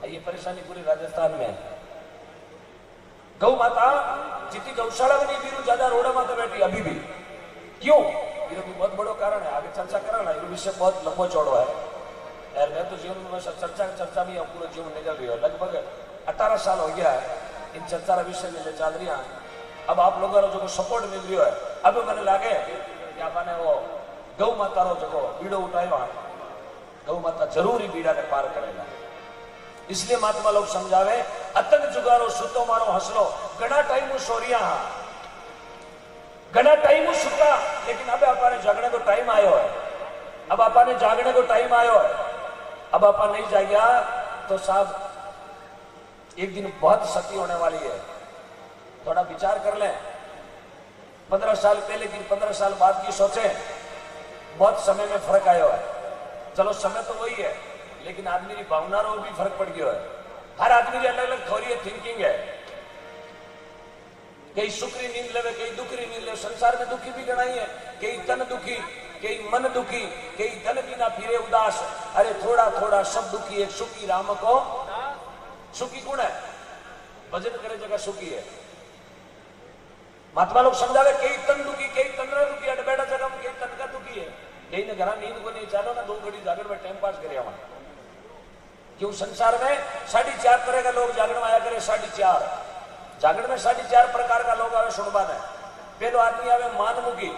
ये परेशानी पूरी राजस्थान में है। गौ माता जितनी गौशाला में नहीं बीरू ज्यादा रोड़ा माता बैठी अभी भी, क्यों? ये भी बहुत बड़ो कारण है, आगे चर्चा कराना, ये विषय बहुत लंबो चौड़ो है यार। मैं तो जीवन में चर्चा में पूरा जीवन निकल रही है, लगभग 18 साल हो गया है इन चर्चा विषय में चल रही है। अब आप लोगों जो सपोर्ट मिल रही है, अब मैंने लगे कि आपने वो गौ माता रो जो बीड़ो उठाया, गौ माता जरूर ही बीड़ा ने पार करेगा। इसलिए महात्मा लोग समझावे, अतंग जुगारो सुतो मारो हंसलो, घना टाइम सोरिया, घना टाइम सुता, लेकिन अब आपने जागने को टाइम आयो है, अब आपने जागने को टाइम आयो है। अब आप नहीं जागया तो साहब एक दिन बहुत सती होने वाली है। थोड़ा विचार कर लें, 15 साल पहले की 15 साल बाद की सोचे, बहुत समय में फर्क आयो है। चलो समय तो वही है, लेकिन आदमी की भावना रो भी फर्क पड़ गया है। हर आदमी की अलग अलग थोड़ी थिंकिंग है, कई सुखरी नींद लेवे, कई दुखरी नींद लेवे। संसार में दुखी भी गणाई है, कई तन दुखी, कई मन दुखी, कई धन बिना फिरे उदास। अरे थोड़ा थोड़ा सब दुखी, एक सुखी राम को सुखी गुण है, भजन करे जगह सुखी है। महात्मा लोग समझावे, कई तन दुखी, कई तंद्रा दुखी, अट बैठा जगह कई तन का दुखी है। कई ने घरा नींद को नहीं, चालो ना 2 घड़ी जागरण में टाइम पास करे हमारा। क्यों? संसार में 4.5 तरह का लोग जागरण में आया करे। 4.5 जागरण में 4.5 प्रकार का लोग आवे सुनबा ने। पहलो आदमी आवे मानमुखी,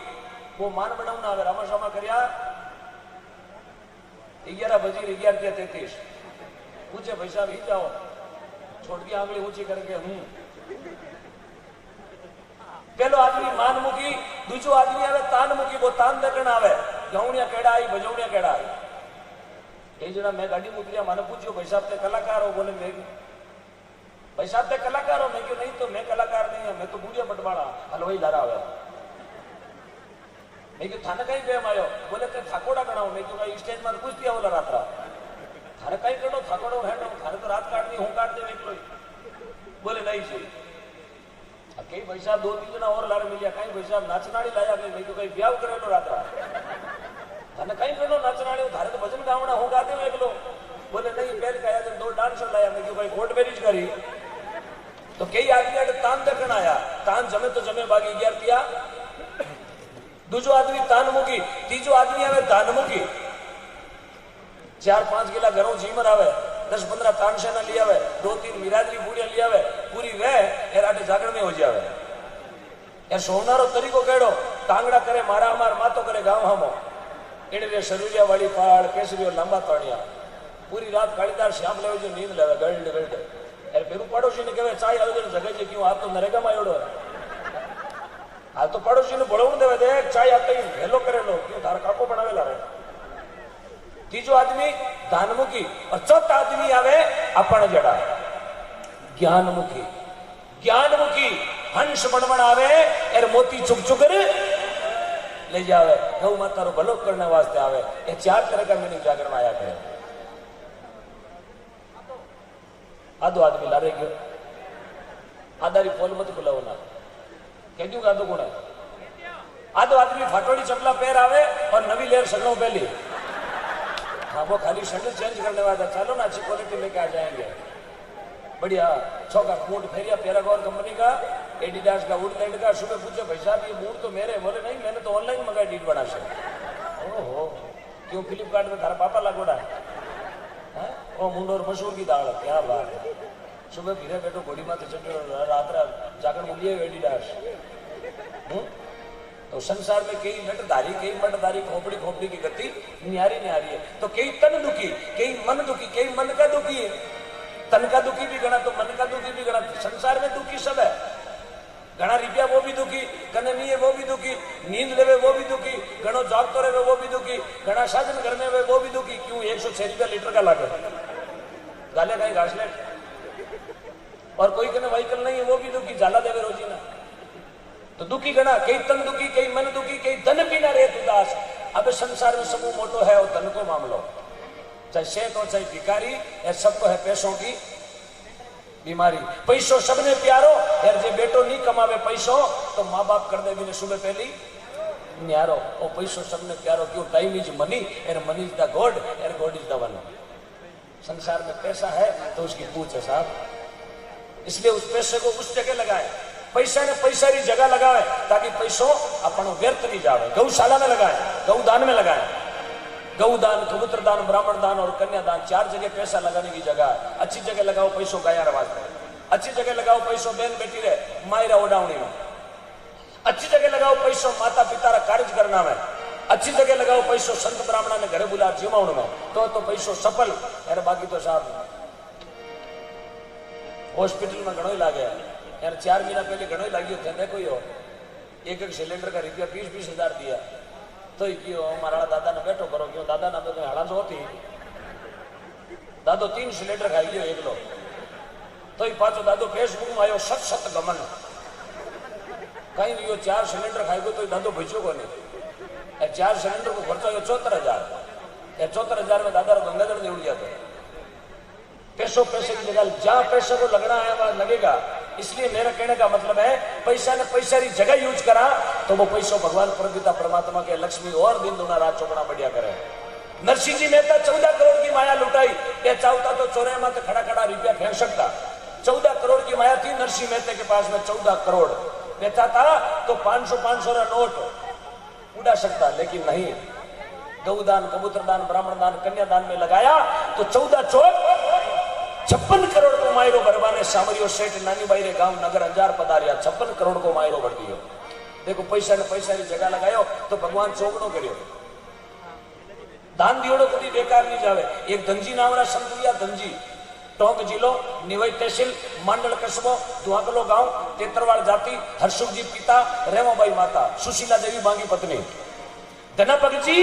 वो मान बनावना आवे, रामा शामा कर्या 11 बजे 11:33 पूछे भाई साहब ही जाओ, छोड़ की आंगली ऊंची करके पहलो आदमी मानमुखी। दूसरो आदमी आवे तानमुखी, वो तान देखण आवे, गौणिया केड़ा आई, बजौणिया केड़ा आई। कई जना मैं गाड़ी में उतरिया, मैंने पूछो भाई साहब ते कलाकार हो? बोले मैं भाई साहब ते कलाकार हो? मैं क्यों नहीं, तो मैं कलाकार नहीं है, मैं तो बूढ़िया पटवाड़ा हलवाई धारा आवे। मैं क्यों थाने कहीं बेम आयो? बोले ते थाकोड़ा गणाओ। मैं क्यों कहीं स्टेज में कुछ दिया बोला रात्रा थाने कहीं करो, थाकोड़ो है ना, थाने तो रात काटनी, हूं काट दे निकलो। बोले नहीं सही। कई भाई साहब 2-3 जना और लारे मिलिया, कहीं भाई साहब नाचनाड़ी लाया, मैं क्यों कहीं ब्याह करेलो रात्रा थाने कहीं करो नाचनाड़ी, थारे तो भजन गावना हूं गाते में एकलो। बोले नहीं, पहले कहा 2 डांसर लाया, मैं क्यों कहीं कोर्ट मैरिज करी। तो कई आदमी आगे तान देखण आया, तान जमे तो जमे बागी 11 दूसरो आदमी तानमुखी, तीसरो आदमी आवे तानमुखी। 4-5 किला घरों झीमर आवे, 10-15 तानसेना ली आवे, 2-3 मिरादरी बूढ़िया ली आवे, पूरी वे एराटे जागरण में हो जावे। यार सोनारो तरीको केड़ो, टांगड़ा करे मारा हमार, मातो करे गांव हमो। इने शरीरिया वाली पाड़, केसरियो लंबा तोड़िया, पूरी रात कालीदार श्याम लेवे जो नींद लेवे गल्ड गल्ड। यार फिर पड़ोसी ने कहे चाय आवे जगह जे क्यों आप तो नरेगा में आयोड़ो है। हाल तो पड़ोसी ने बोलवण देवे, देख चाय आते ही हेलो करेलो, क्यों धार काको बनावेला रे। तीजो आदमी दानमुखी, और चौथा आदमी आवे अपन जड़ा ज्ञानमुखी। ज्ञानमुखी हंस बनबण आवे और मोती चुग चुग ले जावे, गौ माता रो भलो करने वास्ते आवे। ये 4 तरह का मीनिंग जागरण आया करे। आधो आदमी लारे गयो, आधारी पोल मत बुलाओ ना, क्यों आधो गुण है। आधो आदमी फाटोड़ी चपला पैर आवे और नवी लेर सगड़ों पहली। हाँ, वो खाली शर्ट चेंज करने वाला, चलो ना अच्छी क्वालिटी लेके आ जाएंगे, बढ़िया छोका बूट फेरिया पैरागॉन कंपनी का, एडिडास का, वुडलैंड का। सुबह पूछे भाई साहब ये बूट तो मेरे, बोले नहीं मैंने तो ऑनलाइन मंगाया डीड बना से। ओहो, क्यों फ्लिपकार्ट में थारा पापा लागोड़ा है? ओ मुंडोर मशहूर की दाल, क्या बात है। सुबह फिरे बैठो घोड़ी माथे चढ़ो, रात जाकर बोलिए एडिडास। तो संसार में कई नटधारी, कई मटधारी, खोपड़ी खोपड़ी की गति न्यारी न्यारी है। तो कई तन दुखी, कई मन दुखी, कई मन का दुखी है। तन का दुखी भी गणा तो मन का दुखी भी गणा। संसार में दुखी सब है, घना रुपया वो भी दुखी, कने नहीं है वो भी दुखी, नींद लेवे वो भी दुखी, घणो जागतो रहे वो भी दुखी, घना साधन घर में वे वो भी दुखी। क्यों? 106 रुपया लीटर का लागे, गाले कहीं घासलेट। और कोई कने व्हीकल नहीं है वो भी दुखी, जाला देवे रोजी ना। तो दुखी गणा, कई तन दुखी, कई मन दुखी, कई धन बिना रेत उदास। अब संसार में समूह मोटो है और धन को मामलो, चाहे सेठ हो चाहे भिखारी, यह सबको है पैसों की बीमारी। पैसों सबने प्यारो, यार जे बेटो नहीं कमावे पैसों तो माँ बाप कर दे भी सुबह पहली न्यारो। और पैसों सबने प्यारो, क्यों? Time is money and money is the God and God is the one. संसार में पैसा है तो उसकी पूछ है साहब, इसलिए उस पैसे को उस जगह लगाए, पैसा ने पैसा की जगह लगाए ताकि पैसों अपन व्यर्थ नहीं जाए। गौशाला में लगाए, गौदान में लगाए, गौदान, कबूतर दान, ब्राह्मण दान और कन्यादान 4 जगह पैसा लगाने की जगह है। अच्छी जगह लगाओ पैसों गाया रवाज में, अच्छी जगह लगाओ पैसों बहन बेटी रे मायरा ओडावनी में, अच्छी जगह लगाओ पैसों माता पिता कार्य करना में, अच्छी जगह लगाओ पैसों संत ब्राह्मणा ने घरे बुला जीवाण में, तो पैसों सफल। यार बाकी तो साहब हॉस्पिटल में घणो लागे यार, 4 महीना पहले घणो लागियो थे। देखो यो एक सिलेंडर का रुपया 20-20 हजार दिया तो क्यों मारा दादा ने बैठो करो, क्यों दादा ना तो हाला जो होती दादो 3 सिलेंडर खाई गयो एक लो तो पाचो दादो फेसबुक में आयो सत गमन कहीं यो 4 सिलेंडर खाई गयो तो दादो बच्चों को नहीं। 4 सिलेंडर को खर्चा 74,000, 74,000 में दादा गंगाजल निवड़ गया। तो पैसों पैसे की जगह जहां पैसे को लगना है वहां लगेगा। इसलिए मेरा कहने का मतलब है पैसा ने पैसा की जगह यूज करा तो वो पैसों भगवान परमपिता परमात्मा के लक्ष्मी और दिन दुना रात चौगुना बढ़िया करे। नरसिंह जी मेहता 14 करोड़ की माया लुटाई, ये चाहता तो चौरे में तो खड़ा खड़ा रुपया फेंक सकता। 14 करोड़ की माया थी नरसिंह मेहता के पास में, 14 करोड़ बेचा था तो 500 का नोट उड़ा सकता, लेकिन नहीं। गौदान, कबूतर दान, ब्राह्मण दान, कन्यादान में लगाया तो 14 चौक 56 करोड़ को मायरो भरवाने सामरियो सेठ नानी बाई रे गांव नगर अंजार पधारिया, 56 करोड़ को मायरो भर दियो। देखो पैसा ने पैसा की जगह लगायो तो भगवान चौगुनो करियो। दान दियोड़ो कभी बेकार नहीं जावे। एक धनजी नावरा संत लिया, धनजी टोंक जिलो, निवई तहसील, मंडल कस्बो, दुआकलो गांव, तेतरवाड़ जाति, हरसुख जी पिता, रेमोबाई माता, सुशीला देवी बांगी पत्नी। धना भगत जी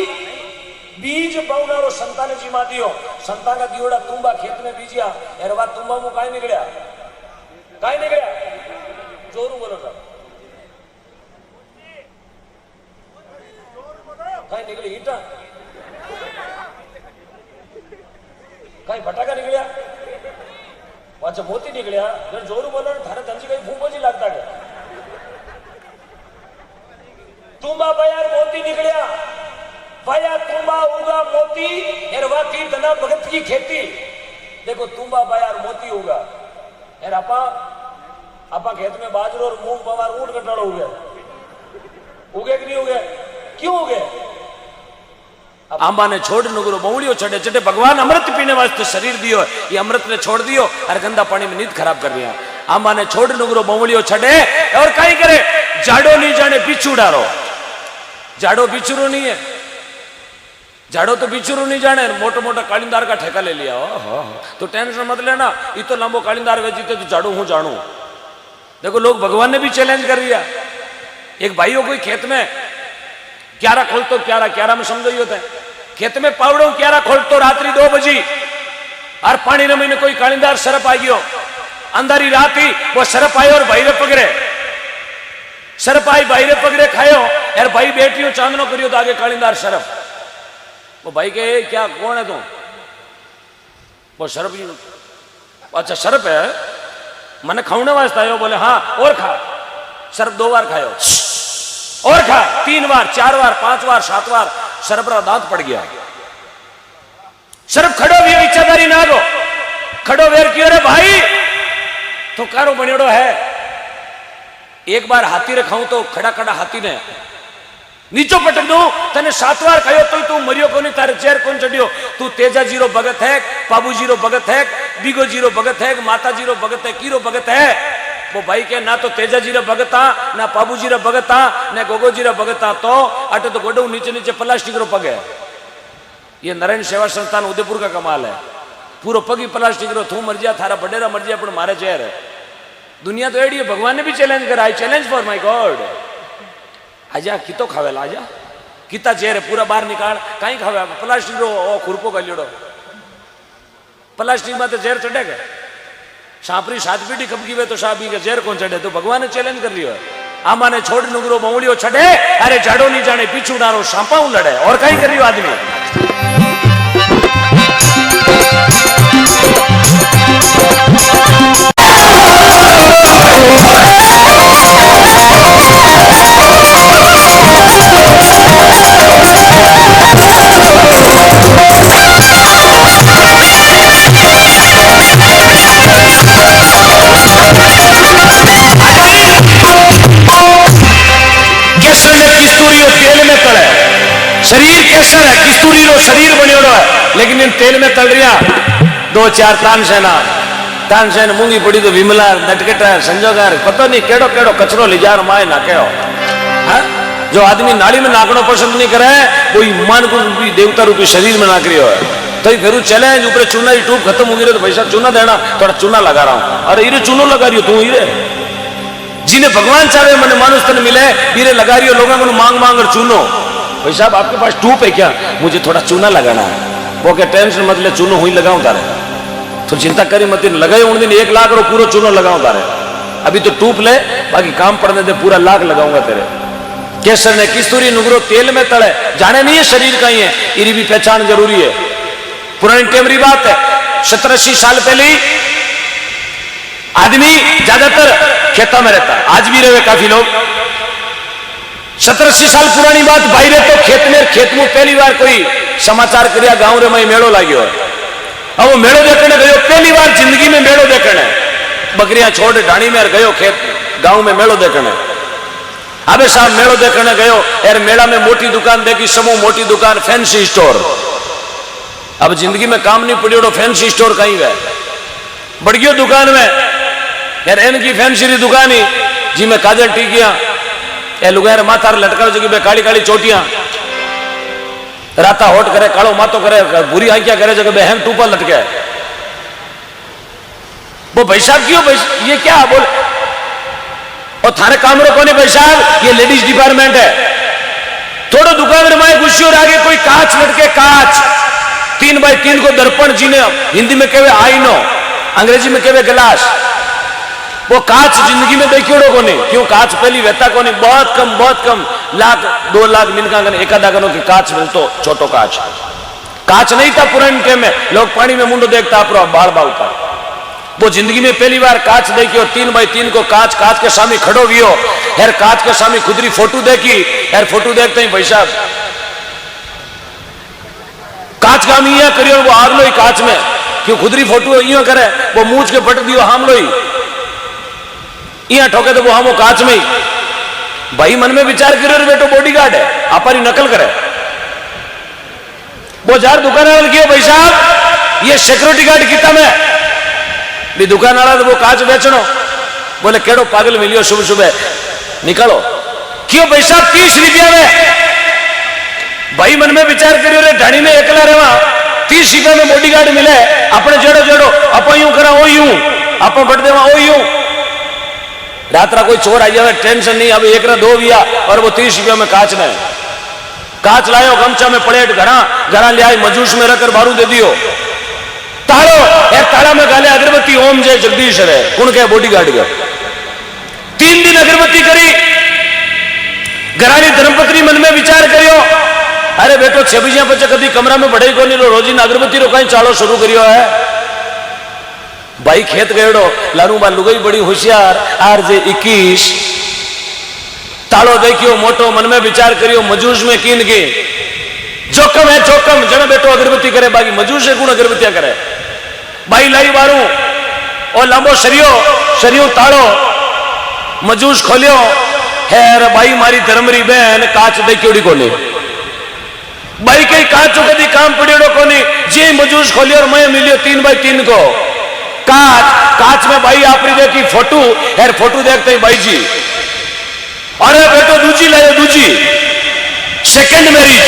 बीज बावनारो संतान जी मा दियो, संतान का दियोड़ा तुम्बा खेत में बीजिया, एरवा तुम्बा मु काई निकलिया, काई निकलिया, जोरू बोलो साहब, काई निकली ईटा, काई फटाका निकलिया, अच्छा मोती निकलिया, जब जोरू बोलो थारे धनजी कहीं फूंको जी लगता है, तुम्बा बयार मोती निकलिया, भाया तुम्बा उगा मोती, एरवा की धना भगत की खेती। देखो तुम्बा बयार मोती उगा, एर आपा खेत में बाजरो और मूंग पवार ऊंट कटड़ उगे, उगे कि नहीं उगे? क्यों उगे? आंबा ने छोड़ नुगरो बहुड़ियो छड़े चटे, भगवान अमृत पीने वास्ते शरीर दियो, ये अमृत ने छोड़ दियो और गंदा पानी में नींद खराब कर दिया। आंबा ने छोड़ नुगरो बहुड़ियो छड़े और कहीं करे जाड़ो नहीं जाने बिच्छू डारो, जाड़ो बिच्छू नहीं है, झाड़ो तो बिच्छू नहीं जाने, मोटा मोटा कालिंदार का ठेका ले लिया। तो टेंशन मत लेना, ये तो लंबो कालिंदार वे जीते तो झाड़ू हूं जानू। देखो लोग भगवान ने भी चैलेंज कर दिया। एक भाइयों कोई खेत में क्यारा खोलतो, क्यारा में समझो होता है, खेत में पावड़ो क्यारा खोलतो रात्रि 2 बजे और पानी ने महीने कोई कालिंदार सरप आ गयो, अंधारी रात ही वो सरप आयो और भाई रे पकड़े, सरप आई भाई रे पकड़े खायो यार, भाई बेटियों चांदनो करियो तो आगे कालिंदार सरप। वो भाई के क्या कौन है तू? वो सरप, अच्छा सरप है, मैंने खाने वास्ते आयो, बोले हाँ और खा। सरप 2 बार खायो और खा, 3 बार, 4 बार, 5 बार, 7 बार, सरप रा दांत पड़ गया। सरप खड़ो भी इच्छादारी ना गो, खड़ो वेर क्यों रे भाई, तो कारो बनेड़ो है। एक बार हाथी रे खाऊं तो खड़ा खड़ा हाथी ने नीचो पटक दू, तने 7 बार खायो तो तू मरियो को नहीं, तारे चेर कौन चढ़ियो, तू तेजा जीरो भगत है, बाबू जीरो भगत है, बीगो जीरो भगत है, माता जीरो भगत है, कीरो भगत है। वो भाई के ना तो तेजा जीरो भगत आ, ना बाबू जीरो भगत आ, ना गोगो जीरो भगत आ, तो अटे तो गोडो नीचे नीचे प्लास्टिक रो पग है। ये नारायण सेवा संस्थान उदयपुर का कमाल है, पूरा पग ही प्लास्टिक रो, तू मर जा, थारा बडेरा मर जा, पर मारे चेर है। दुनिया तो एडी है, भगवान ने भी चैलेंज करा, I challenge for my God. आजा कितो खावेला, आजा किता चेहरे पूरा बाहर निकाल, कहीं खावे प्लास्टिक रो ओ खुरपो कर लियो, प्लास्टिक में तो जहर चढ़ेगा। सांपरी 7 पीढ़ी खपकी वे तो साहबी के जहर कौन चढ़े, तो भगवान ने चैलेंज कर लियो। आमा ने छोड़ नुगरो बहुड़ियो छड़े, अरे झाड़ो नहीं जाने पीछू डारो सांपा लड़े, और कहीं करियो आदमी। शरीर बनियोड़ो है, लेकिन इन तेल में तल रिया 2-4 तानसेन मूंगी पड़ी तो विमला नटकेटा संजोगार पता नहीं केड़ो केड़ो कचरो लिजार माए नाख्यो। जो आदमी नाली में नाकनो पसंद नहीं करे वो ईमान को रूपी देवता रूपी शरीर में नाक रही है। तो फिर चले ऊपर चूना की ट्यूब खत्म हो गई तो पैसा चूना देना, थोड़ा चूना लगा रहा हूं। अरे इरे चूनो लगा रही हो तू, इरे जिन्हें भगवान चाहे मैंने मानुष तन मिले इरे लगा रही हो, लोगों को मांग मांग और चूनो। भाई साहब आपके पास ट्यूब है क्या? मुझे थोड़ा चूना लगाना है। वो क्या टेंशन मत ले, चूनो हुई लगाऊं तारे, तो चिंता करी मत, लगाए उन दिन 1 लाख और पूरा चूनो लगाऊं तारे। अभी तो ट्यूब ले, बाकी काम पड़ने दे, पूरा लाख लगाऊंगा तेरे। केसर ने किस्तूरी नुगरो तेल में तले, जाने नहीं है शरीर का ही है, इरी भी पहचान जरूरी है। पुरानी टेमरी बात है, 70-80 साल पहले आदमी ज्यादातर खेतों में रहता, आज भी रहे काफी लोग। 70-80 साल पुरानी बात, भाई रे तो खेत में पहली बार कोई समाचार करिया गांव रे में मेड़ो लाग्यो है। अब वो मेड़ो देखने गयो, पहली बार जिंदगी में मेड़ो देखने, बकरियां छोड़ ढाणी में गयो खेत गांव में मेड़ो देखने। अबे साहब मेड़ो देखने गयो, यार मेला में मोटी दुकान देखी, समूह मोटी दुकान, फैंसी स्टोर। अब जिंदगी में काम नहीं पड़ियो, फैंसी स्टोर कहीं गए बढ़ियो दुकान में, यार इनकी फैंसी री दुकान ही जी में काजल टीकिया, ए लुगायर माथा लटका जगह बे काली काली चोटियां, राता होट करे, कालो मातो करे, बुरी आंखियां करे, जगह बे हैंग टूपा लटके। वो भाई साहब क्यों ये क्या बोल, और थारे काम रो कोने भाई साहब, ये लेडीज डिपार्टमेंट है। थोड़ा दुकान में घुसी और आगे कोई कांच लटके, कांच 3x3 को दर्पण, जिन्हें हिंदी में कहे आईनो, अंग्रेजी में कहे गिलास। वो कांच जिंदगी में देखियो कोने, क्यों कांच पहली वेता कोने, बहुत कम 1-2 लाख मिनका एकादा गनो की कांच मिलतो, छोटो कांच नहीं था पुराने टाइम में, लोग पानी में मुंडो देखता अपरो बाल बाल का। वो जिंदगी में पहली बार कांच देखियो, 3x3 को कांच के सामने खड़ो हुयो, यार कांच के सामने खुदरी फोटो देखी, यार फोटो देखते ही भाई साहब कांच का हम इं करियो, वो आग लो ही कांच में, क्यों खुदरी फोटो इं करे, वो मूछ के पट दियो हम लो ही इं ठोके तो वो हम कांच में ही। भाई मन में विचार करियो, बेटो बॉडीगार्ड है, आपारी नकल करे। वो जार दुकान वाला क्यों भाई साहब ये सिक्योरिटी गार्ड किता में भी दुकान वाला तो वो कांच बेचनो, बोले केड़ो पागल मिलियो सुबह सुबह निकालो, क्यों भाई साहब 30 रुपया में। भाई मन में विचार करियो रे, ढाणी में एकला रहवा 30 रुपया में बॉडीगार्ड मिले, अपने जेड़ो जेड़ो आप यूं करा ओ यूं, आप बढ़ देवा ओ यूं। रात कोई चोर आई जाए टेंशन नहीं, अब 1-2 बिया और वो 30 रुपया में कांच लायो, गमछा में प्लेट घरा ले आई, मजूस में रखकर बारू दे दियो, तालो एक ताला में गाले अगरबत्ती, ओम जय जगदीश रे, कौन के बॉडीगार्ड के 3 दिन अगरबत्ती करी। घरानी धर्मपत्नी मन में विचार करियो, अरे बेटो 6 बजे बच्चे कभी कमरा में बढ़े को नहीं, रोजी अगरबत्ती रो कहीं चालो शुरू करियो है। भाई खेत गएड़ो, लानू बा लुगाई बड़ी होशियार, RJ 21 तालो देखियो मोटो, मन में विचार करियो, मजूस में कीन की जोखम है, जोखम जने बेटो अगरबत्ती करे, बाकी मजूस से कौन अगरबत्तियां करे। भाई लाई बारू और लांबो शरियो तालो, मजूस खोलियो, है भाई मारी धर्मरी बहन कांच देखियोड़ी कोनी, भाई कई कांच कदी काम पड़ियो कोनी, जी मजूस खोलियो और मैं मिलियो 3x3 को कांच में भाई आपरी देखी फोटो, यार फोटो देखते ही भाई जी, अरे बेटो दूजी लायो, दूजी सेकंड मैरिज,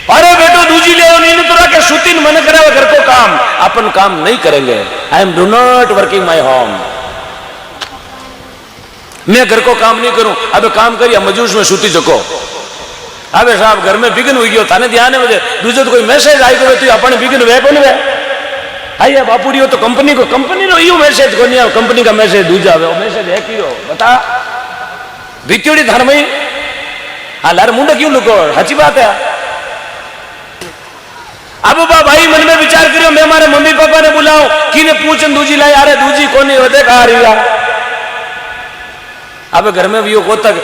अरे बेटो दूजी ले नींद तो रखे सुतीन मन करे घर को काम, अपन काम नहीं करेंगे। I am do not working my home, मैं घर को काम नहीं करूं, अब काम करिए मजूस में सूती चको। अबे साहब घर में बिगन हुई गयो, थाने ध्यान है मुझे दूसरे तो कोई मैसेज आई गयो, तो अपन बिगन वे कौन वे आइए बापूरी हो तो कंपनी रो यू मैसेज को नहीं, कंपनी का मैसेज दूजा वे मैसेज है क्यों बता बीतियोड़ी धर्म ही हाँ लार मुंडा क्यों लुको, अच्छी बात है। अब भाई मन में विचार करियो, मैं हमारे मम्मी पापा ने बुलाओ कि ने पूछन दूजी लाई, अरे दूजी कोनी वदे कहा रही है। अब घर में भी को तक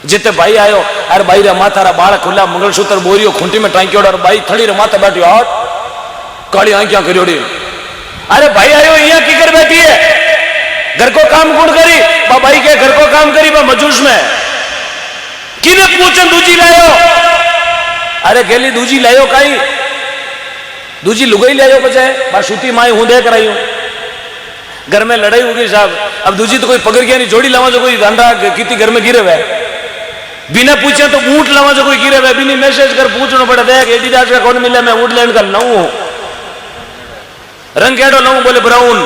जिते भाई आयो, अरे भाई रे माथा रा बाल खुला, मंगलसूत्र बोरियो खूंटी में टांकियो, और भाई थड़ी रे माथा बैठियो हट काली आंखियां करियोड़ी, अरे भाई आयो यहाँ की कर बैठी है, घर को काम कौन करी, भाई के घर को काम करी मजूस में कि ने पूछन दूजी लायो, अरे गेली दूजी लायो काई, दूजी लुगाई लायो बचे बाशुती माई हूं देख रही हूं। घर में लड़ाई होगी साहब, अब दूजी तो कोई पकड़ गया नहीं, जोड़ी लावा जो कोई धंधा की घर में गिरे हुए, बिना पूछे तो ऊंट लावा जो कोई गिरे हुए, बिना मैसेज कर पूछना पड़ा, देख एडिडास का कौन मिले, मैं ऊंट लैंड कर लाऊं, रंग केड़ो लाऊं, बोले ब्राउन,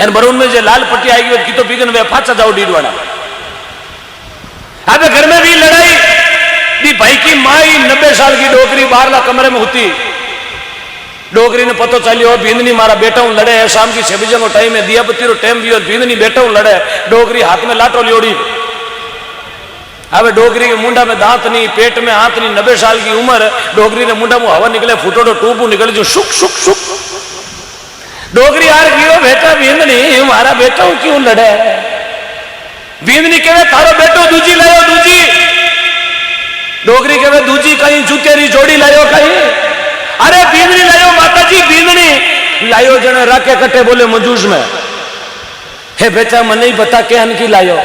एन ब्राउन में जो लाल पट्टी आएगी वो कितो बिगन वे फाचा जाओ डीडवाड़ा। अब घर में भी लड़ाई, भी भाई की माई 90 साल की डोकरी बाहरला कमरे में होती, डोकरी ने पतो चलियो बींदनी मारा बेटा हूं लड़े है, शाम की 6 बजे को टाइम है, दिया बत्ती रो टाइम भी, बींदनी बेटा हूं लड़े, डोकरी हाथ में लाटो लियोड़ी। अब डोकरी के मुंडा में दांत नहीं, पेट में हाथ नहीं, 90 साल की उम्र, डोकरी ने मुंडा में हवा निकले, फुटोड़ो टूबू निकले जो शुक शुक शुक। डोकरी यार क्यों बेटा बींदनी हमारा बेटा हूं क्यों लड़े, बींदनी कहे थारो बेटो दूजी लायो दूजी, डोकरी कहे दूजी कहीं जूतेरी जोड़ी लायो कहीं, अरे बींदनी लायो माता जी बींदनी लायो, जने राके कटे बोले मजूस में, हे बेटा मन नहीं बता के अनकी लायो।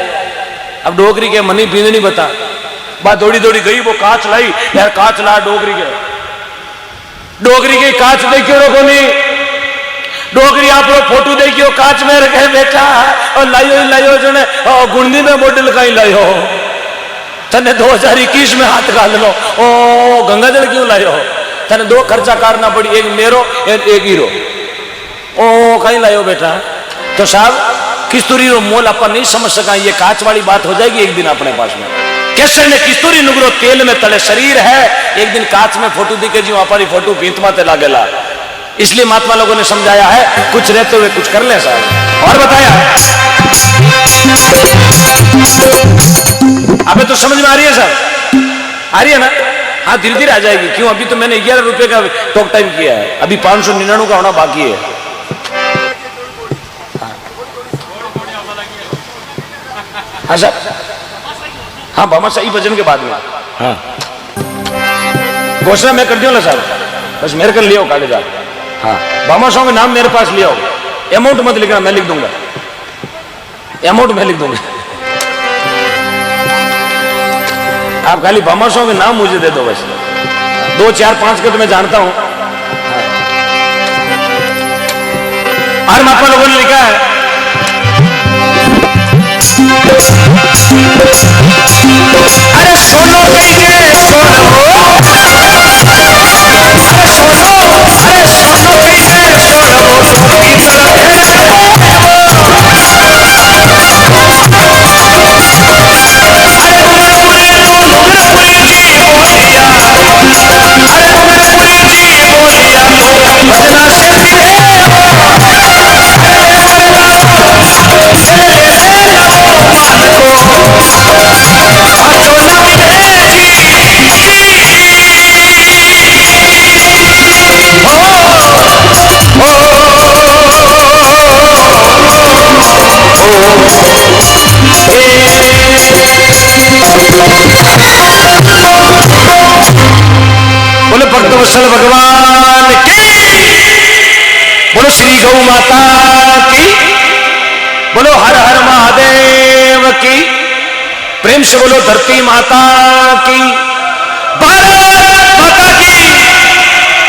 अब डोकरी के मनी बींदनी बता, बात दौड़ी दौड़ी गई, वो कांच लाई, यार कांच ला डोकरी के, डोकरी के कांच देखियो रो कोनी, डोकरी आप लोग फोटो देखियो कांच में रखे बेटा, और लायो जने गुंडी में मॉडल का ही लायो, तने 2021 में हाथ गाल लो, ओ गंगाजल क्यों लायो, तने 2 खर्चा करना पड़ी, एक मेरो एक हीरो, ओ कहीं लायो बेटा। तो साहब किस्तूरी रो मोल अपन नहीं समझ सका, ये कांच वाली बात हो जाएगी एक दिन अपने पास में। कैसे ने किस्तूरी नुगरो तेल में तले शरीर है, एक दिन कांच में फोटो दिखे जी हमारी फोटो पीतमाते लागेला, इसलिए महात्मा लोगों ने समझाया है कुछ रहते हुए कुछ कर ले साहब। और बताया अबे तो समझ में आ रही है साहब, आ रही है ना? हाँ धीरे धीरे आ जाएगी, क्यों अभी तो मैंने 11 रुपए का टॉक टाइम किया है, अभी 599 का होना बाकी है। हाँ साहब, हाँ बामा सही भजन के बाद में, हाँ घोषणा मैं कर दियो ना साहब, बस मेरे कर लियो कागजात, हाँ बामा साहब का नाम मेरे पास लिया हो, अमाउंट मत लिखना, मैं लिख दूंगा, अमाउंट मैं लिख दूंगा, आप खाली बामा साहब के नाम मुझे दे दो बस, 2 4 5 के तो मैं जानता हूं। और महात्मा लोगों ने लिखा है अरे सोनो कहिए सोनो, अरे सोनो, अरे सोनो कहिए सोनो, बोले भक्तवत्सल भगवान की, बोलो श्री गौ माता की, बोलो हर हर महादेव की, प्रेम से बोलो धरती माता की, भारत माता की।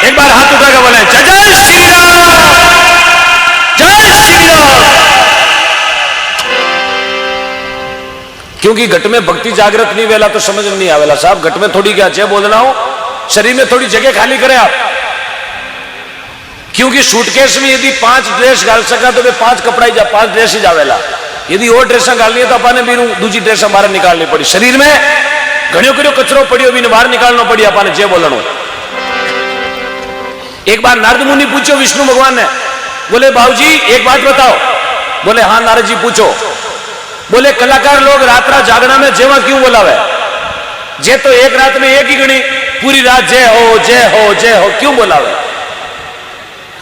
एक बार हाथ उठाकर बोले जय जय श्री राम, जय श्री राम। क्योंकि घट में भक्ति जागृत नहीं वेला तो समझ में नहीं आवेला साहब, घट में थोड़ी क्या चाहिए बोलना हो, शरीर में थोड़ी जगह खाली करें आप, क्योंकि सूटकेस में यदि 5 ड्रेस डाल सका तो वे 5 कपड़ा ही 5 ड्रेस ही जावेला, यदि और ड्रेस डालनी है तो अपने भी दूसरी ड्रेस बाहर निकालनी पड़ी, शरीर में घड़ियों कड़ियों कचरो पड़ियो भी बाहर निकालना पड़ी अपने जे बोलनो। एक बार नारद मुनि पूछो विष्णु भगवान ने, बोले बाबूजी एक बात बताओ, बोले हाँ नारद जी पूछो, बोले कलाकार लोग रात रात जागना में जेवा क्यों बोलावे, जे तो एक रात में एक ही गणी, पूरी रात जय हो जय हो जय हो क्यों बोलावे।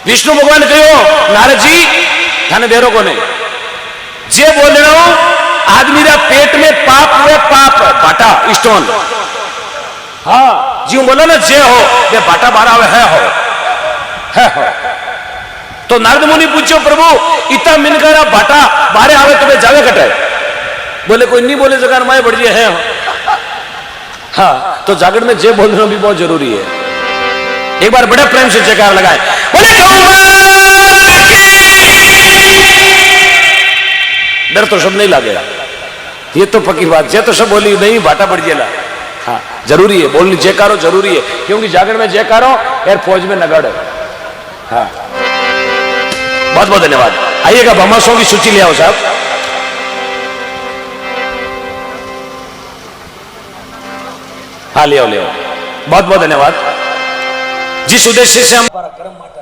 विष्णु भगवान कहो नारद जी थाने देरो को नहीं, जे बोल रहा हूं आदमी रा पेट में पाप हुए, पाप बाटा स्टोन, हाँ जी बोलो ना जय हो वे बाटा बारा है हो। तो नारद मुनि पूछो प्रभु इतना मिनकर बाटा बारे आवे तो वे जावे कटे, बोले कोई नहीं बोले जगह माए बढ़ है, हाँ, तो जागरण में जय बोलना भी बहुत जरूरी है। एक बार बड़े प्रेम से जयकार लगाए, बोले डर तो सब नहीं लगेगा, ये तो पक्की बात। ये तो सब बोली नहीं, भाटा बढ़ गया। हाँ, जरूरी है बोलनी, जयकारो जरूरी है, क्योंकि जागरण में जयकारो यार फौज में नगड़ है। हाँ, बहुत बहुत धन्यवाद। आइएगा, भमासों की सूची ले आओ साहब। हाँ, ले आओ ले आओ, बहुत बहुत धन्यवाद। जिस उद्देश्य से हम कर्म माटा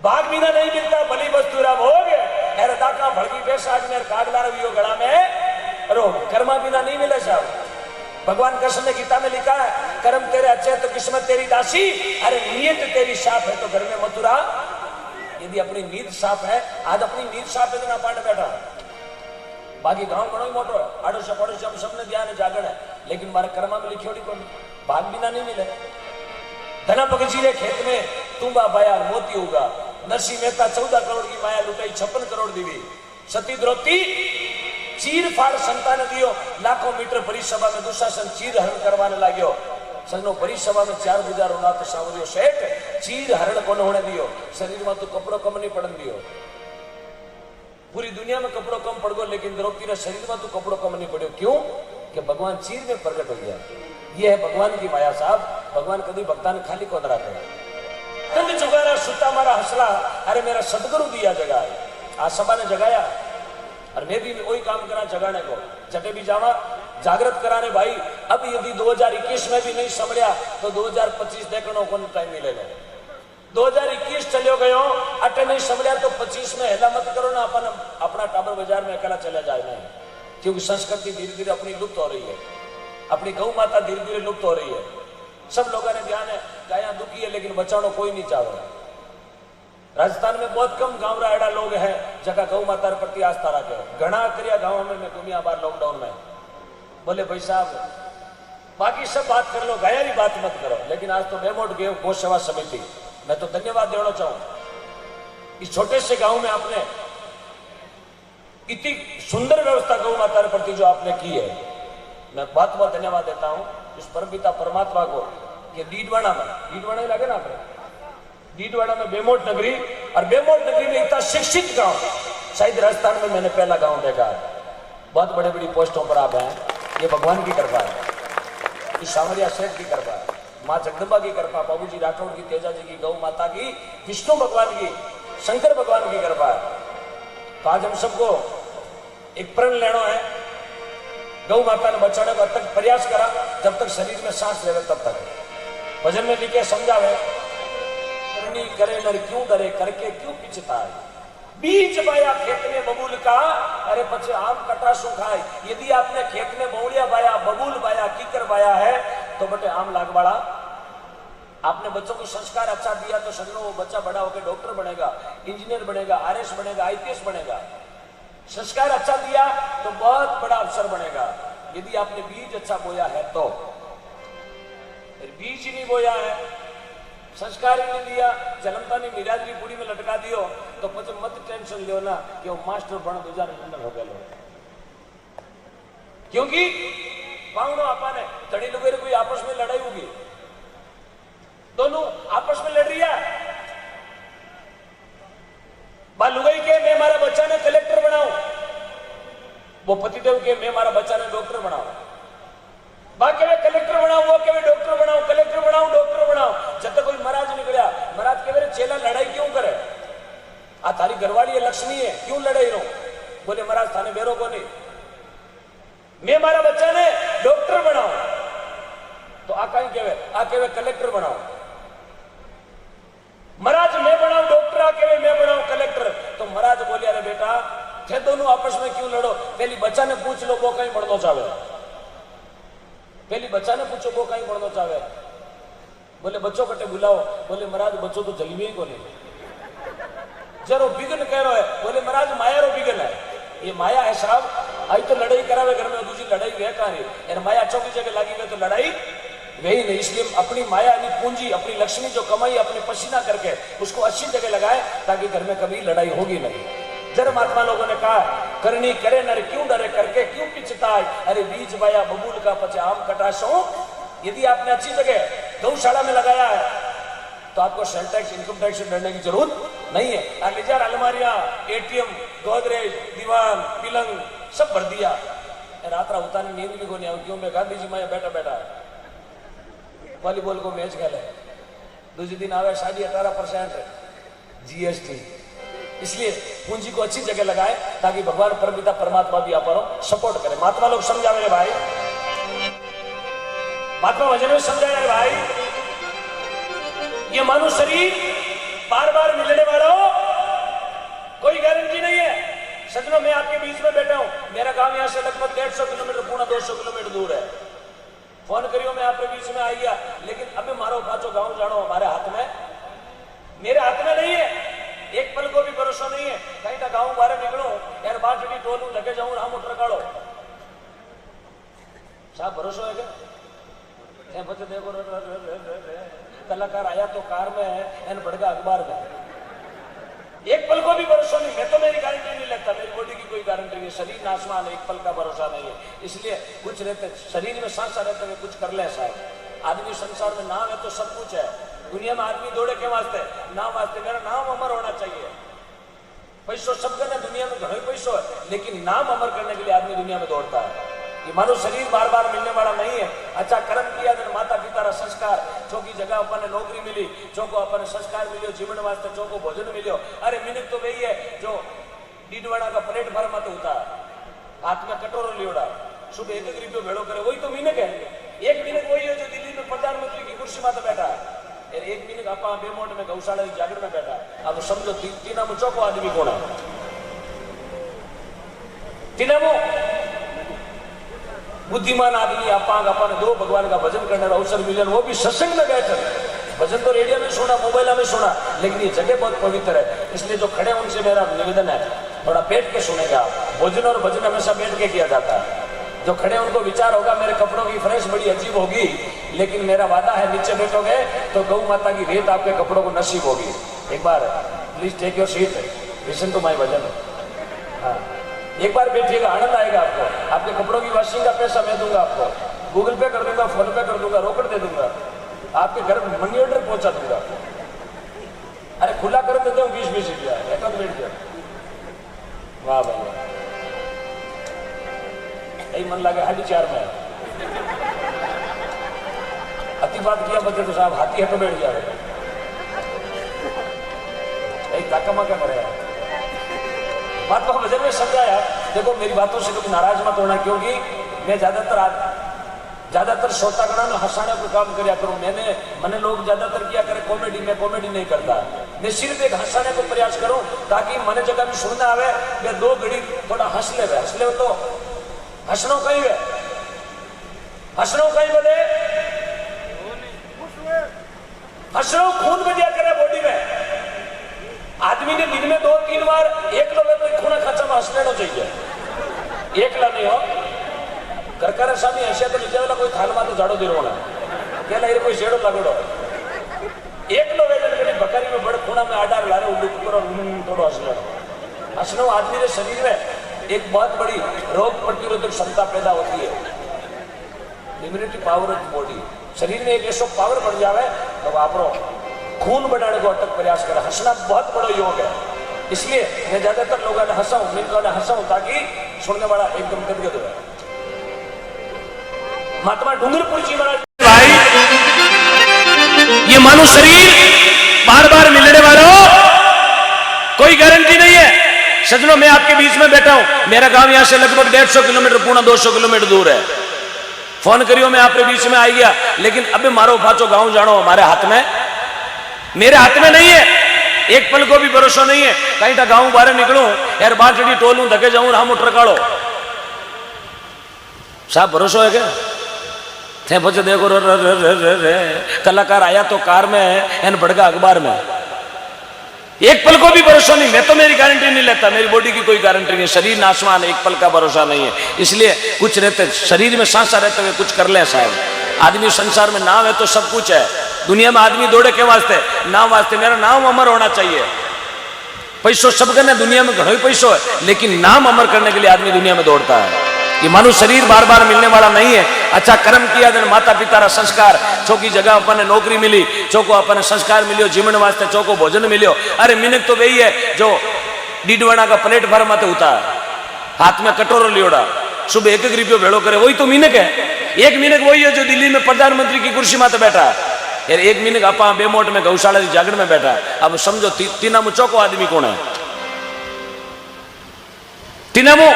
बाग बिना नहीं मिलता, भली वस्तुरा भोग हृदा का भड़की बेसाज में कागला रवियो गला में रोग। कर्मा बिना नहीं मिले साहब। भगवान कृष्ण ने गीता में लिखा है, कर्म तेरे अच्छे तो किस्मत तेरी दासी, अरे नीयत तेरी साफ है तो घर में मथुरा। यदि अपनी नीयत साफ है, आज अपनी नीयत साफ है तो ना पांड बैठा, बाकी गांव बड़ो ही मोटो है, आड़ोसी पड़ोसी हम सबने ध्यान है, जागरण है, लेकिन मारे कर्मा में लिखी होड़ी कौन भाग बिना नहीं मिले। धना पगजी रे खेत में तुम्बा बाया मोती होगा, नरसिंह मेहता 14 करोड़ की माया लुटाई, 56 करोड़ दीवी। सती द्रौपदी चीर फाड़ संतान दियो, लाखों मीटर परिसभा में दुशासन चीर हरण करवाने लाग्यो। सजनो परिसभा में 4 गुजारो ना तो सावरियो सेठ चीर हरण कोने होने दियो, शरीर में तो कपड़ो कम नहीं पड़न दियो। पूरी दुनिया में कपड़ो कम पड़ गयो, लेकिन द्रौपदी ने शरीर में तो कपड़ो कम नहीं पड़ो। क्यों? कि भगवान चीर में प्रकट हो गया। ये है भगवान की माया साहब। भगवान कभी भक्ता ने खाली कौन रखा है। कंद चुगारा सुता मारा हसला, अरे मेरा सदगुरु दिया जगाए। आज सभा ने जगाया और मैं भी वही काम करा जगाने को, जटे भी जावा जागृत कराने भाई। अब यदि 2021 में भी नहीं समझा तो 2025 देखने को टाइम मिलेगा। 2021 चलो गयो अटे नहीं समझा तो 25 में हेला मत करो ना, अपन अपना टाबर बाजार में अकेला चला जाए नहीं, क्योंकि संस्कृति धीरे धीरे अपनी लुप्त हो रही है, अपनी गौ माता धीरे धीरे लुप्त हो रही है। सब लोगों ने ध्यान है, गाया दुखी है लेकिन बचाना कोई नहीं चाह रहा। राजस्थान में बहुत कम गांव एड़ा लोग हैं जगह गौ माता प्रति आस्था रखे। घना करिया गाँव में मैं घूमिया बार लॉकडाउन में, बोले भाई साहब बाकी सब बात कर लो, गाया की बात मत करो, लेकिन आज तो बेमोट गए गौ सेवा समिति। मैं तो धन्यवाद देना चाहूं इस छोटे से गांव में आपने इतनी सुंदर व्यवस्था गौ माता प्रति जो आपने की है, मैं बहुत बहुत धन्यवाद देता हूं इस परमपिता परमात्मा को। ये डीडवाड़ा में, डीडवाड़ा ही लगे ना आपने, डीडवाड़ा में बेमोट नगरी, और बेमोट नगरी में इतना शिक्षित गांव शायद राजस्थान में मैंने पहला गांव देखा है। बहुत बड़े बड़ी पोस्टों पर आप हैं, ये भगवान की कृपा है, इस सावरिया सेठ की कृपा है, माँ जगदम्बा की कृपा, बाबूजी राठौड़ की, तेजा जी की, गौ माता की, विष्णु भगवान की, शंकर भगवान की कृपा है। तो आज हम सबको एक प्रण लेना है, गौ माता ने बचाने का तक प्रयास करा, जब तक शरीर में सांस ले तब तक। भजन में लिखे समझावे, करनी करे नर क्यों डरे, करके क्यों पिछताए, बीज बाया खेत में बबूल का, अरे पचे आम कटासू खाए। यदि आपने खेत में बौड़िया बाया, बबूल बाया, कीकर बाया है तो बटे आम लागवाड़ा। आपने बच्चों को संस्कार अच्छा दिया तो समझो वो बच्चा बड़ा होकर डॉक्टर बनेगा, इंजीनियर बनेगा, आरएस बनेगा, आईपीएस बनेगा। संस्कार अच्छा दिया तो बहुत बड़ा अफसर बनेगा। यदि आपने बीज अच्छा बोया है तो, बीज ही नहीं बोया है, संस्कार ही नहीं दिया, जन्मता ने मिराजरी पूरी में लटका दियो तो પછી मत टेंशन लो ना कि वो मास्टर बन दूजा नंबर हो गया। क्योंकि पावड़ो आपाने धड़ी लुगेर कोई आपस में लड़ाई होगी, दोनों आपस में लड़ रही है। लुगाई के मैं मारा बच्चा ने कलेक्टर बनाऊं, वो पतिदेव के मैं मारा बच्चा ने डॉक्टर बनाऊं, बाकी में कलेक्टर बनाऊं, वो के डॉक्टर बनाऊं, कलेक्टर बनाऊं, डॉक्टर बनाऊं। जब तक कोई महाराज निकलिया, महाराज के मेरे चेला लड़ाई क्यों करे, आ थारी घरवाड़ी है लक्ष्मी है, क्यों लड़ाई रो? बोले महाराज थाने बेरो को नहीं, मैं मारा बच्चा ने डॉक्टर बनाओ तो आ कहीं केवे, आ केवे कलेक्टर बनाओ। महाराज मैं बनाऊं डॉक्टर, आ केवे मैं बनाऊं कलेक्टर। तो महाराज बोले अरे बेटा थे दोनों आपस में क्यों लड़ो, पहली बच्चा ने पूछ लो वो कहीं बढ़ना चाहे, पहली बच्चा ने पूछो वो कहीं बढ़ना चाहे। बोले बच्चों कटे बुलाओ, बोले महाराज बच्चों तो जलवे ही को नहीं, जरो बिगन कह रहा है। बोले महाराज माया रो बिगन है, ये माया है साहब, आई तो लड़ाई करावे घर में, दूसरी लड़ाई वे कहा माया चौकी जगह लगी गई तो लड़ाई वही नहीं। इसलिए अपनी माया यानी पूंजी, अपनी लक्ष्मी जो कमाई अपने पसीना करके उसको अच्छी जगह लगाए ताकि घर में कभी लड़ाई होगी नहीं। जन्म महात्मा लोगों ने कहा करनी करे नर क्यों डरे करके क्यों पिछताए, अरे बीज बाया बबूल का पचे आम कटाशो। यदि आपने अच्छी जगह गौशाला में लगाया है तो आपको सेल टैक्स इनकम टैक्स से डरने की जरूरत नहीं है। लिजार अलमारियां, एटीएम, गोदरेज, दीवान, पिलंग सब भर दिया, रात होता नहीं, नींद भी को नहीं आई क्यों, मैं गांधी जी माया बैठा बैठा वॉलीबॉल को मैच खेले, दूसरे दिन आवे शादी 18% जीएसटी। इसलिए पूंजी को अच्छी जगह लगाए ताकि भगवान परमपिता परमात्मा भी आप सपोर्ट करे। महात्मा लोग समझा मेरे भाई, महात्मा भजन में समझाया है भाई, ये मानव शरीर बार बार मिलने वाला हो कोई गारंटी नहीं है। सजनों मैं आपके बीच में बैठा हूं, मेरा गांव यहां से लगभग 150 किलोमीटर पूरा 200 किलोमीटर दूर है। फोन करियो मैं आपके बीच में आ गया, लेकिन अबे मारो पाचो गांव जानो हमारे हाथ में, मेरे हाथ में नहीं है। एक पल को भी भरोसा नहीं है, कहीं का गांव बाहर निकलो यार बाटड़ी टोलू लगे जाऊं राम उठर काढ़ो साहब, भरोसा है क्या? बच्चे देखो कलाकार आया तो कार में है, बढ़गा अखबार में, एक पल को भी भरोसा नहीं। मैं तो मेरी गारंटी नहीं लगता, मेरी बॉडी की कोई गारंटी नहीं, शरीर नाशवान है, एक पल का भरोसा नहीं है। इसलिए कुछ रहते शरीर में सांसा रहते हुए कुछ कर ले साहब। आदमी संसार में नाम है तो सब कुछ है, दुनिया में आदमी दौड़े के वास्ते, नाम वास्ते, मेरा नाम अमर होना चाहिए। पैसों सब करना दुनिया में घणो पैसों है, लेकिन नाम अमर करने के लिए आदमी दुनिया में दौड़ता है। ये मानो शरीर बार बार मिलने वाला नहीं है। अच्छा कर्म किया तो माता पिता रा संस्कार, जो की जगह अपन नौकरी मिली, जो को अपन संस्कार मिलो जीवन वास्ते, जो को भोजन मिलो। अरे मिनक तो वही है जो डीडवाड़ा का प्लेटफॉर्म मत होता, हाथ में कटोरो लियोड़ा, सुबह 1 रुपये भेड़ो करे, वही तो मिनक है। एक मिनक वही है जो दिल्ली में प्रधानमंत्री की कुर्सी माता बैठा है, एक मिनक आप बेमोट में गौशाला की जागर में बैठा है। अब समझो तीना मुझो को आदमी कौन है? तीना बुद्धिमान आदमी अपांग अपन दो भगवान का भजन करने का अवसर मिले, वो भी सत्संग में बैठे। भजन तो रेडियो में सुना, मोबाइल में सुना, लेकिन ये जगह बहुत पवित्र है। इसलिए जो खड़े उनसे मेरा निवेदन है थोड़ा बैठ के सुनेगा आप। भोजन और भजन हमेशा बैठ के किया जाता है। जो खड़े उनको विचार होगा मेरे कपड़ों की फ्रेश बड़ी अजीब होगी, लेकिन मेरा वादा है नीचे बैठोगे तो गौ माता की रेत आपके कपड़ों को नसीब होगी। एक बार please take your seat, listen to my bhajan. हाँ, एक बार बैठिएगा, आनंद आएगा आपको। आपके कपड़ों की वॉशिंग का पैसा मैं दूंगा आपको, गूगल पे कर दूंगा, फोन पे कर दूंगा, रोकड़ दे दूंगा, आपके घर मनी ऑर्डर पहुंचा दूंगा। अरे खुला कर देता हूँ 20-20 रुपया, एक बैठ गया। वाह भाई, यही मन लगे 4.5 में अति बात किया बच्चे तो साहब हाथी है तो बैठ गया, ताका क्या करे। बात को भजन में समझाया। देखो मेरी बातों से कभी नाराज मत होना, क्योंकि मैं ज्यादातर श्रोतागणों में हंसाने को काम किया करूं। मैंने लोग ज्यादातर किया करे कॉमेडी, मैं कॉमेडी नहीं करता, मैं सिर्फ एक हंसाने को प्रयास करूं ताकि मन जगह भी सुनना आवे, मैं 2 घड़ी थोड़ा हंस ले तो हंसनो कहीं है, हंसनो कहीं बदे, हंसनो खून बढ़िया करे बॉडी में। आदमी ने दिन में 2-3 बार एक लोग खूना खर्चा में हंस लेना चाहिए, एकला नहीं हो। घर का सामने ऐसे तो नीचे वाला कोई थाल में तो झाड़ो दे रोना क्या कोई शेड़ो लगड़ो, एक लोग बकरी में बड़े खूना में आडार ला रहे थोड़ा हंस लेना। हंसनो आदमी के शरीर में एक बहुत बड़ी रोग प्रतिरोधक क्षमता पैदा होती है, इम्यूनिटी पावर ऑफ बॉडी। शरीर में एक ऐसा पावर बढ़ जाए तो आप खून बढ़ाने को अटक प्रयास करें। हंसना बहुत बड़ा योग है, इसलिए मैं ज्यादातर लोगों ने हंसाऊं ताकि सुनने वाला एकदम गदगद हो। महात्मा डूंगरपुर जी महाराज, भाई ये मानो शरीर बार बार मिलने वाला हो कोई गारंटी नहीं है। सजनों मैं आपके बीच में बैठा हूं, मेरा गांव यहां से लगभग 150 किलोमीटर पूरा 200 किलोमीटर दूर है। फोन करियो मैं आपके बीच में आ गया, लेकिन अबे मारो पाचो गांव जानो हमारे हाथ में, मेरे हाथ में नहीं है। एक पल को भी भरोसा नहीं है, कहीं का गांव बाहर निकलूं यार बाटड़ी टोलू धके जाऊं राम उठर काढ़ो साहब, भरोसा है क्या? थे बच्चे देखो कलाकार आया तो कार में है, बढ़गा अखबार में, एक पल को भी भरोसा नहीं। मैं तो मेरी गारंटी नहीं लेता, मेरी बॉडी की कोई गारंटी नहीं, शरीर नाशवान है, एक पल का भरोसा नहीं है। इसलिए कुछ रहते शरीर में सांसा रहते हुए कुछ कर ले साहब। आदमी संसार में नाम है तो सब कुछ है, दुनिया में आदमी दौड़े के वास्ते, नाम वास्ते, मेरा नाम अमर होना चाहिए। पैसो सबके ने दुनिया में घणो ही पैसो है, लेकिन नाम अमर करने के लिए आदमी दुनिया में दौड़ता है। ये मानो शरीर बार बार मिलने वाला नहीं है। अच्छा कर्म किया जन माता पिता रा संस्कार, चौकी जगह अपन नौकरी मिली, चौको अपन संस्कार मिलियो, जीवन वास्ते चौको भोजन मिलियो। अरे मिनक तो वही है जो डीडवाना का प्लेटफॉर्म माते होता है, हाथ में कटोरो लियोड़ा, सुबह 1-1 रुपयो भेड़ो करे, वही तो मिनक है। एक मिनक वही है जो दिल्ली में प्रधानमंत्री की कुर्सी माते बैठा है। यार एक मिनक आप बेमोट में गौशाला की जागरण में बैठा है। अब समझो तीनामो चौको आदमी कौन है? तीनामो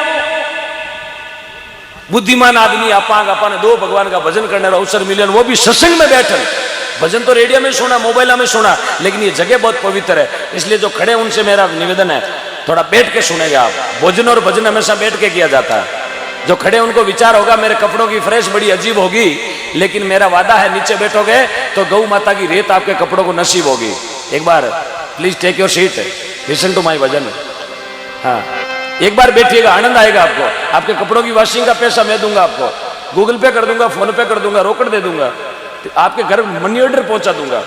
बुद्धिमान आदमी आपा ने 2 भगवान का भजन करने का अवसर मिले, वो भी सत्संग में बैठे। भजन तो रेडियो में सुना, मोबाइल में सुना, लेकिन ये जगह बहुत पवित्र है। इसलिए जो खड़े उनसे मेरा निवेदन है, थोड़ा बैठ के सुनेगा आप। भोजन और भजन हमेशा बैठ के किया जाता है। जो खड़े उनको विचार होगा मेरे कपड़ों की फ्रेश बड़ी अजीब होगी, लेकिन मेरा वादा है नीचे बैठोगे तो गौ माता की रेत आपके कपड़ों को नसीब होगी। एक बार please take your seat, listen to my bhajan. हाँ एक बार बैठिएगा, आनंद आएगा आपको। आपके कपड़ों की वॉशिंग का पैसा मैं दूंगा आपको, गूगल पे कर दूंगा, फोन पे कर दूंगा, रोकड़ दे दूंगा, आपके घर मनी ऑर्डर पहुंचा दूंगा।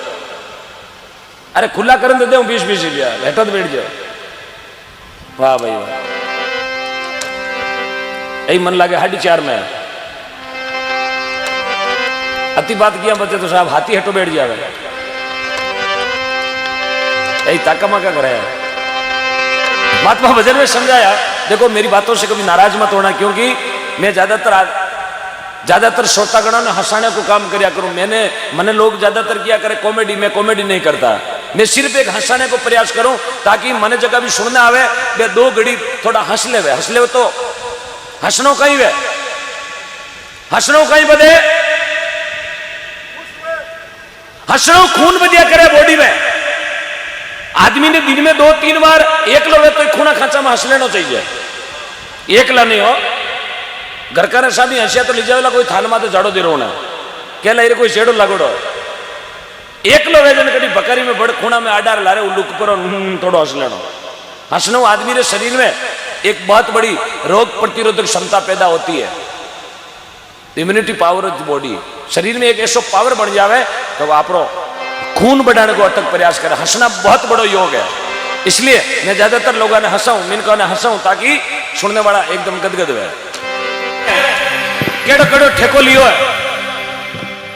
अरे खुला कर दे दे 20-20 रुपया, बैठो तो बैठ जाओ। वाह भाई वाह, यही मन लागे 4:30 में। अति बात किया बच्चे तो साहब हाथी हटो बैठ जावे, यही ताका माका करे। महात्मा भजन में समझाया, देखो मेरी बातों से कभी नाराज मत होना, क्योंकि मैं ज्यादातर श्रोतागणों ने हंसाने को काम किया करूं। मैंने लोग ज्यादातर किया करे कॉमेडी, मैं कॉमेडी नहीं करता। मैं सिर्फ एक हंसाने को प्रयास करूं ताकि मने जगह भी सुनने आवे, वे 2 घड़ी थोड़ा हंस ले तो हंसनो कहीं वे, हंसनो कहीं बदे, हंसनो खून बदिया करे बॉडी में। आदमी ने दिन में 2-3 बार एकलो वे तो खूना खांचा में हंस लेना चाहिए। एकला नहीं हो, घर का ने शादी हंसिया तो ले जावेला कोई थान माते झाड़ो दे रोना, केला इरे कोई शेडो लागोड़ो। एकलो वे जन कभी बकरी में बड़ खूना में आडार लारे उल्लू पर थोड़ो हंस लेनो। हंसनो आदमी रे शरीर में एक बहुत बड़ी रोग प्रतिरोधक क्षमता पैदा होती है, इम्यूनिटी पावर ऑफ बॉडी। शरीर में एक ऐसा पावर बन जावे तो आप खून बढ़ाने को अटक प्रयास करे। हंसना बहुत बड़ा योग है, इसलिए मैं ज्यादातर लोगों ने हंसाऊं, मिनकों ने हंसाऊं ताकि सुनने वाला एकदम गदगद है। केड़ो केड़ो ठेको लियो है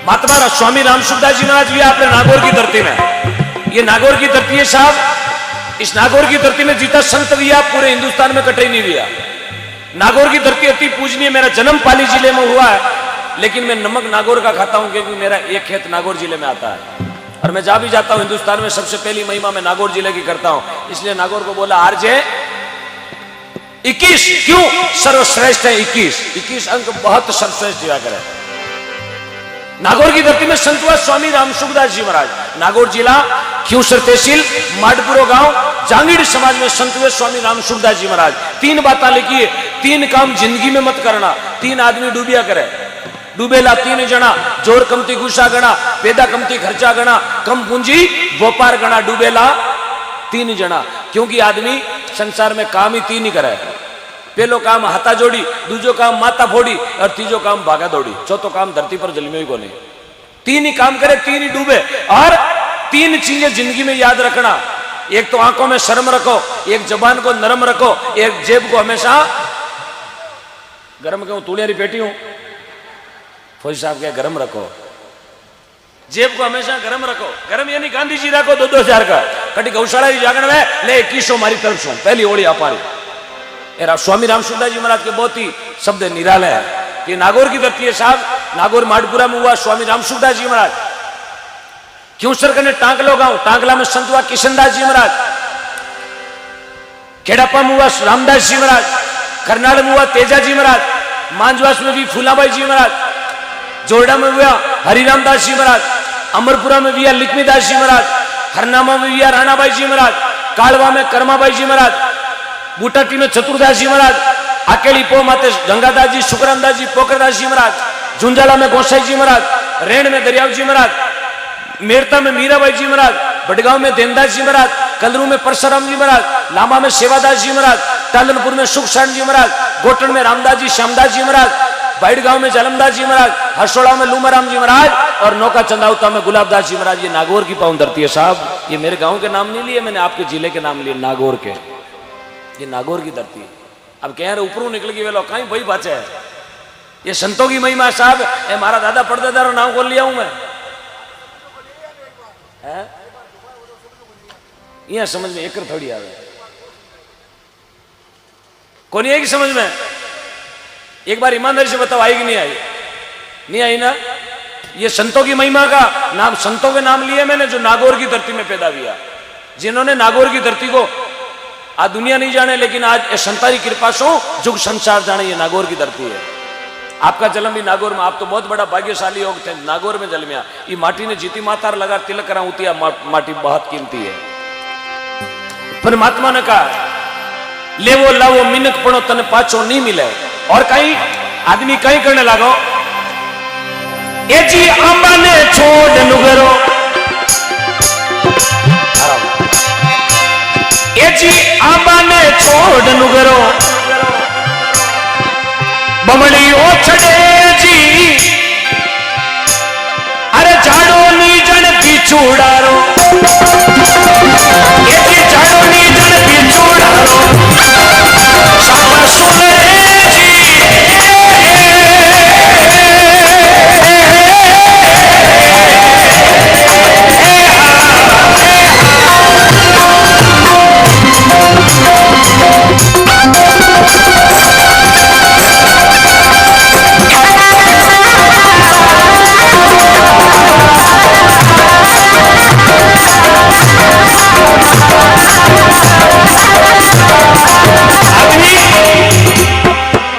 महात्मा स्वामी राम सुखदास जी महाराज भी आपने नागौर की धरती में, ये नागौर की धरती है साहब। इस नागौर की धरती में जीता संत भी आप पूरे हिंदुस्तान में कटे नहीं दिया। नागौर की धरती अति पूजनीय। मेरा जन्म पाली जिले में हुआ है, लेकिन मैं नमक नागौर का खाता हूं क्योंकि मेरा एक खेत नागौर जिले में आता है और मैं जहां भी जाता हूं हिंदुस्तान में सबसे पहली महिमा मैं नागौर जिले की करता हूं। इसलिए नागौर को बोला आरजे 21 क्यों सर्वश्रेष्ठ है। 21 अंक बहुत सर्वश्रेष्ठ दिया करे। नागौर की धरती में संत हुआ स्वामी राम सुखदास जी महाराज। नागौर जिला क्यूसर तहसील माडपुरो गांव जांगीड़ समाज में संत हुए स्वामी राम सुखदास जी महाराज। 3 बातें लिखी है, 3 काम जिंदगी में मत करना। 3 आदमी डूबिया करे, डूबेला 3 जना, जोर कमती गुस्सा गणा, पैदा कमती खर्चा गणा, कम पूंजी व्यापार गणा। डूबेला 3 जना, क्योंकि आदमी संसार में काम ही 3 ही करे। पहलो काम हाथा जोड़ी, दूजो काम माता फोड़ी और तीजो काम भागा दौड़ी, चौथो काम धरती पर जन्मे ही को नहीं। 3 ही काम करे, 3 ही डूबे। और 3 चीजें जिंदगी में याद रखना। एक तो आंखों में शर्म रखो, एक जबान को नरम रखो, एक जेब को हमेशा गर्म। क्यों तूलियारी पेटी हूं, फौजी साहब क्या गरम रखो, जेब को हमेशा गरम रखो। गरम यानी गांधी जी रखो 2-2 हजार का। कटी गौशाला की जागरण में ले 2100 मारी तरफ सो पहली होली आपारी। स्वामी राम सुखदास जी महाराज के बहुत ही शब्द निराले है कि नागौर की धरती है साहब। नागौर माडपुरा में हुआ स्वामी राम सुखदास जी महाराज। क्यों सर कने टांकलो गांव, टांकला में संत हुआ किशनदास जी महाराज। खेड़ापा में हुआ रामदास जी महाराज। करनाल में हुआ तेजा जी महाराज। मांजवास में भी फूलाबाई जी महाराज। जोरडा में हुआ हरिराम दास जी महाराज। अमरपुरा में भी लिखमीदास जी महाराज। हरनामा में भी राणाबाई जी महाराज। कालवा में कर्माबाई जी महाराज। बूटाटी में चतुरदास जी महाराज। अकेली पो माते गंगादास जी, सुखरामदास जी, पोखरदास जी महाराज। झुंझाला में गोसाई जी महाराज। रेण में दरियाव जी महाराज। मेरता में मीराबाई जी महाराज। बडगांव में देनदास जी महाराज। कलरू में परशुराम जी महाराज। लांबा में सेवादास जी महाराज। टालनपुर में सुखसाण जी महाराज। गोटन में रामदास जी, श्यामदास जी महाराज। बाइडगांव में जालमदास जी महाराज। हरसोड़ा में लूमाराम जी महाराज और नौका चंदावता में गुलाबदास जी महाराज। ये नागौर की पावन धरती है साहब। ये मेरे गांव के नाम नहीं लिए मैंने, आपके जिले के नाम लिए, नागौर के। ये नागौर की धरती है। अब कह रहे ऊपरों निकल गई वेलो कहीं भाई बचे है। ये संतों की महिमा साहब, ए मारा दादा पड़दादा नाम खोल लिया हूं मैं। यहां समझ में एक थोड़ी आवे, कौन है कि समझ में? एक बार ईमानदारी से बताओ, आई कि नहीं आई? नहीं आई ना। ये संतों की महिमा का नाम, संतों के नाम लिए मैंने जो नागौर की धरती में पैदा हुआ, जिन्होंने नागौर की धरती को आज दुनिया नहीं जाने, लेकिन आज संतारी कृपा से जुग संसार जाने, ये नागौर की धरती है। आपका जन्म भी नागौर में, आप तो बहुत बड़ा भाग्यशाली हो थे, नागौर में जन्मिया। ये माटी ने जीती मातार लगा तिलक करा होती है, माटी बहुत कीमती है। परमात्मा ने कहा लेवो लावो मिनक पड़ो तन पाछो नहीं मिले। और कहीं आदमी कहीं करने लगो, ए जी आंबा ने छोड़ नुगरो, ए जी आंबा ने छोड़ नुगरो, बमड़ी ओ छड़े जी, अरे झाड़ो नी जन पिछुड़ारो, ए जी झाड़ो नी जन पिछुड़ारो, साता सुने जी,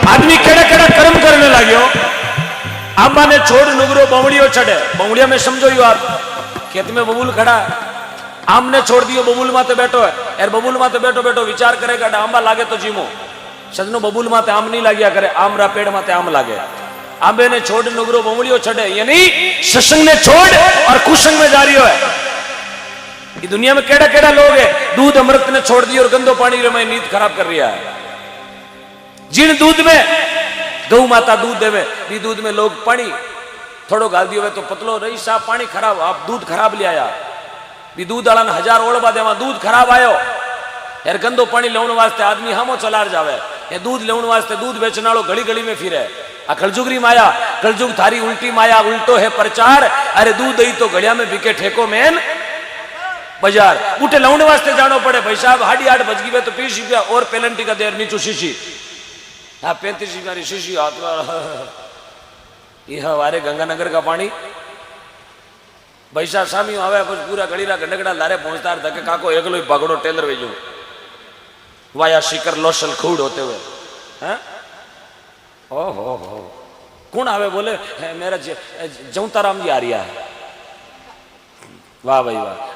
आदमी केड़ा केड़ा कर्म करने लगे। आंबा ने छोड़ नुगरो बमड़ियो चढ़े। बमड़िया में समझो यू आप, खेत में बबूल खड़ा, आम ने छोड़ दियो, बबूल माते बैठो है, यार बबूल माते बैठो बैठो विचार करेगा आंबा लागे तो जीमो। सजनो बबूल माते आम नहीं लाग्या करे, आम रा पेड़ माते आम लागे। आंबे ने छोड़ नुगरो बमड़ियो चढ़े, यानी सत्संग ने छोड़ और कुसंग में जा रही है। ये दुनिया में केड़ा केड़ा लोग है, दूध अमृत ने छोड़ दिया और गंदो पानी में नींद खराब कर रहा है। जिन दूध में गौ माता दूध देवे, भी दूध में लोग पानी थोड़ो गाल दियो तो पतलो रही साहब पानी खराब, आप दूध खराब ले आया, भी दूध वाला 1000 ओळबा देवा, दूध खराब आयो। यार गंदो पानी लेवन वास्ते आदमी हमो चलार जावे, ये दूध लेवन वास्ते दूध बेचने वालों गली गली में फिरे। आ कलजुगरी माया, कलजुग थारी उल्टी माया, उल्टो है प्रचार। अरे दूध दही तो घड़िया में बिके ठेको मेन बाजार, उठे लाउन वास्ते जानो पड़े। भाई साहब 8:30 बज गई तो 20 रुपया और पेलेंटी का देर नीचू शीशी, हाँ 35 रुपया शीशी यह हमारे गंगानगर का पानी। भाई साहब सामी आवे पूरा गड़ीरा गंडगड़ा लारे पहुंचता धके काको एकलो ही पकड़ो टेलर भेजो वाया शिकर लोसल खूड होते हुए हैं। ओहो हो कौन आवे बोले मेरा जौताराम जी आ रिया है। वाह भाई वाह।